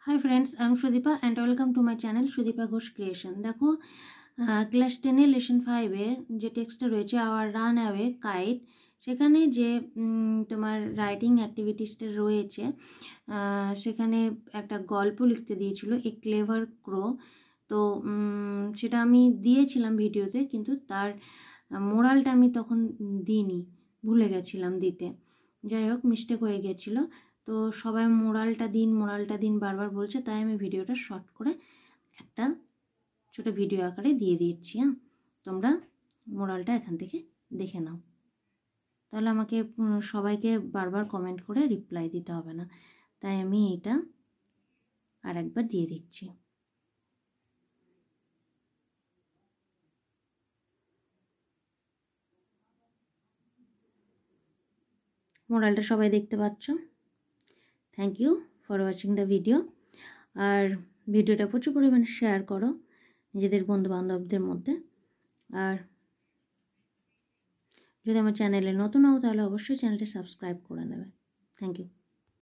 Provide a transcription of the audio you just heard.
Hi friends, I am Sudeepa and welcome to my channel Sudeepa Ghosh Creation. দেখো class 10 lesson 5 এর যে টেক্সটটা রয়েছে আওয়ার রান অ্যাওয়ে কাইট, সেখানে যে তোমার রাইটিং অ্যাক্টিভিটিসটা রয়েছে সেখানে একটা গল্প লিখতে দিয়েছিল এ ক্লেভার ক্রো। তো সেটা আমি দিয়েছিলাম ভিডিওতে, কিন্তু তার মোরালটা আমি তখন দিইনি, ভুলে গেছিলাম দিতে। যাই হোক, মিস্টেক হয়ে গেছিলো। তো সবাই মোরালটা দিন বারবার বলছে, তাই আমি ভিডিওটা শর্ট করে একটা ছোটো ভিডিও আকারে দিয়ে দিচ্ছি। তোমরা মোরালটা এখান থেকে দেখে নাও, তাহলে আমাকে সবাইকে বারবার কমেন্ট করে রিপ্লাই দিতে হবে না। তাই আমি এটা আর একবার দিয়ে দিচ্ছি। মোরালটা সবাই দেখতে পাচ্ছ। Thank you for watching the video. আর ভিডিওটা প্রচুর পরিমাণে শেয়ার করো নিজেদের বন্ধুবান্ধবদের মধ্যে। আর যদি আমার চ্যানেলে নতুন হও তাহলে অবশ্যই চ্যানেলটি সাবস্ক্রাইব করে নেবে। Thank you.